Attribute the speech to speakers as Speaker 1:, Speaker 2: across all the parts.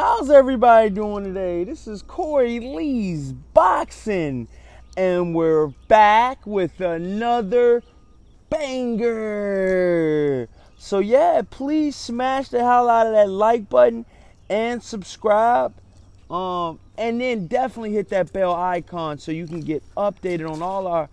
Speaker 1: How's everybody doing today? This is Corey Lee's Boxing, and we're back with another banger. So yeah, please smash the hell out of that like button and subscribe. And then definitely hit that bell icon so you can get updated on all our,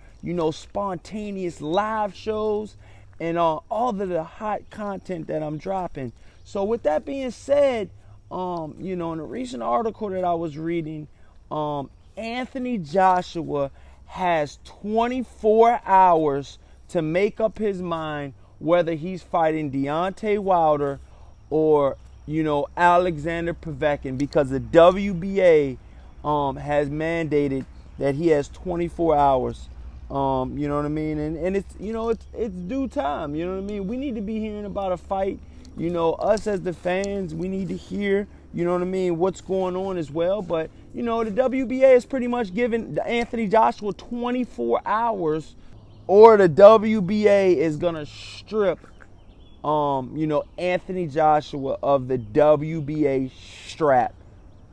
Speaker 1: spontaneous live shows and all of the hot content that I'm dropping. So with that being said, in a recent article that I was reading, Anthony Joshua has 24 hours to make up his mind whether he's fighting Deontay Wilder or, Alexander Povetkin, because the WBA has mandated that he has 24 hours. You know what I mean? And it's, it's due time. You know what I mean? We need to be hearing about a fight. Us as the fans, we need to hear, what's going on as well. But, the WBA is pretty much giving Anthony Joshua 24 hours, or the WBA is going to strip, Anthony Joshua of the WBA strap.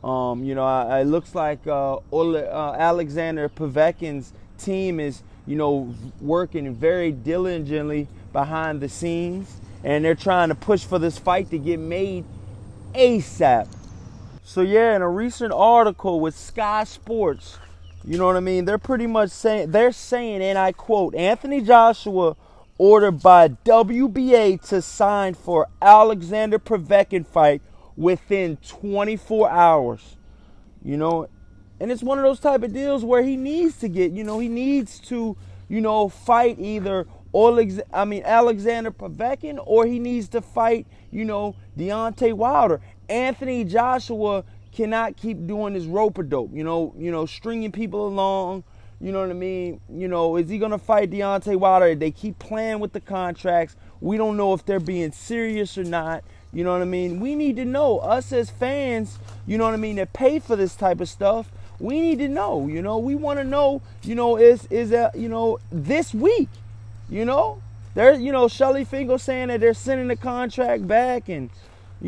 Speaker 1: It looks like Alexander Povetkin's team is, working very diligently behind the scenes, and they're trying to push for this fight to get made ASAP. So yeah, in a recent article with Sky Sports, they're pretty much saying, and I quote, Anthony Joshua ordered by WBA to sign for Alexander Povetkin fight within 24 hours. And it's one of those type of deals where he needs to get, he needs to, fight either Alexander Povetkin, or he needs to fight, Deontay Wilder. Anthony Joshua cannot keep doing this rope-a-dope, stringing people along. You know what I mean? Is he going to fight Deontay Wilder? They keep playing with the contracts. We don't know if they're being serious or not. You know what I mean? We need to know. Us as fans, that pay for this type of stuff, we need to know. We want to know, is this week, there's, Shelly Finkel saying that they're sending the contract back and,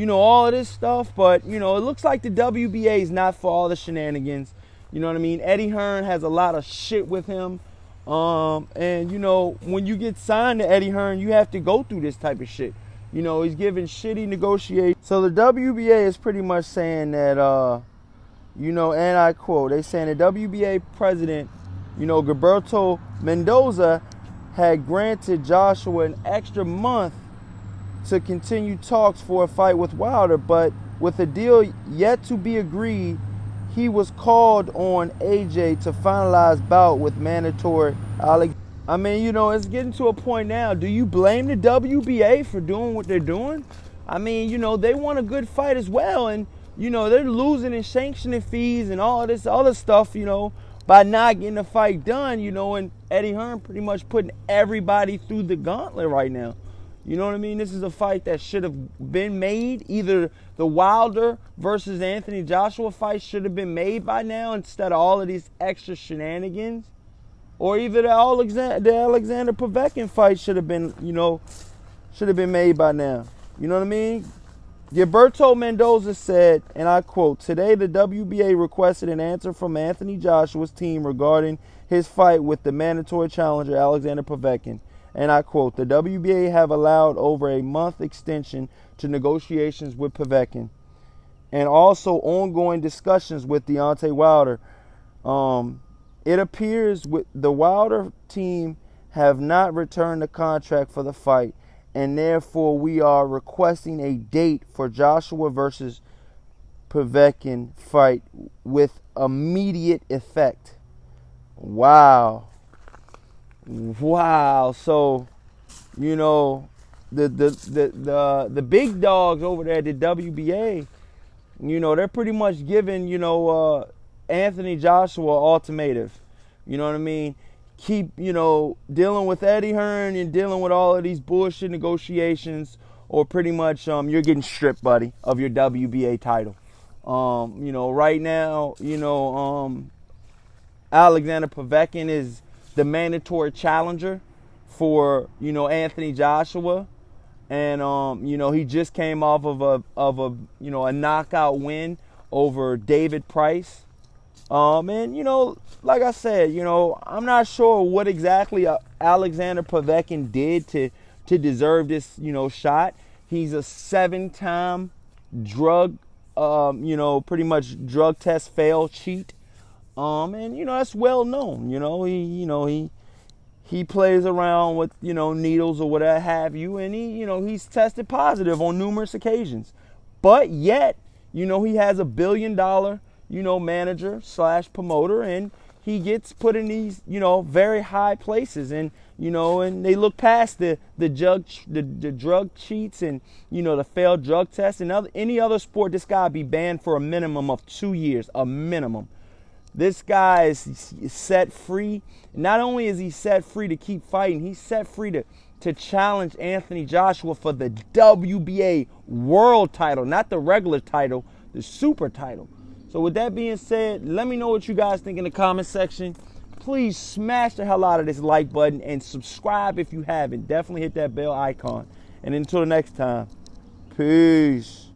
Speaker 1: all of this stuff. But, it looks like the WBA is not for all the shenanigans. You know what I mean? Eddie Hearn has a lot of shit with him. And, when you get signed to Eddie Hearn, you have to go through this type of shit. He's giving shitty negotiations. So the WBA is pretty much saying that, and I quote, they saying the WBA president, Gilberto Mendoza, had granted Joshua an extra month to continue talks for a fight with Wilder, but with a deal yet to be agreed, he was called on AJ to finalize bout with mandatory Alex. I mean, it's getting to a point now. Do you blame the WBA for doing what they're doing? I mean, they want a good fight as well. And, they're losing in sanctioning fees and all this other stuff, by not getting the fight done, and Eddie Hearn pretty much putting everybody through the gauntlet right now. You know what I mean? This is a fight that should have been made. Either the Wilder versus Anthony Joshua fight should have been made by now instead of all of these extra shenanigans. Or either the Alexander Povetkin fight should have been, made by now. You know what I mean? Gilberto Mendoza said, and I quote, today the WBA requested an answer from Anthony Joshua's team regarding his fight with the mandatory challenger Alexander Povetkin. And I quote, the WBA have allowed over a month extension to negotiations with Povetkin, and also ongoing discussions with Deontay Wilder. It appears with the Wilder team have not returned the contract for the fight, and therefore we are requesting a date for Joshua versus Povetkin fight with immediate effect. Wow. So, the big dogs over there at the WBA, they're pretty much giving, Anthony Joshua ultimatum. You know what I mean? Keep, dealing with Eddie Hearn and dealing with all of these bullshit negotiations, or pretty much you're getting stripped, buddy, of your WBA title. Right now, Alexander Povetkin is the mandatory challenger for, Anthony Joshua. And you know, he just came off of a you know, a knockout win over David Price. And you know, like I said, you know, I'm not sure what exactly Alexander Povetkin did to deserve this, you know, shot. He's a 7-time drug, you know, pretty much drug test fail cheat. And you know, that's well known. You know, he plays around with, you know, needles or whatever have you, and you know, he's tested positive on numerous occasions. But yet, you know, he has $1 billion, you know, manager / promoter, and he gets put in these, you know, very high places, and you know, and they look past the drug cheats and, you know, the failed drug tests and any other sport. This guy be banned for a minimum of 2 years, a minimum. This guy is set free. Not only is he set free to keep fighting, he's set free to challenge Anthony Joshua for the WBA world title, not the regular title, the super title. So with that being said, let me know what you guys think in the comment section. Please smash the hell out of this like button and subscribe if you haven't. Definitely hit that bell icon. And until the next time, peace.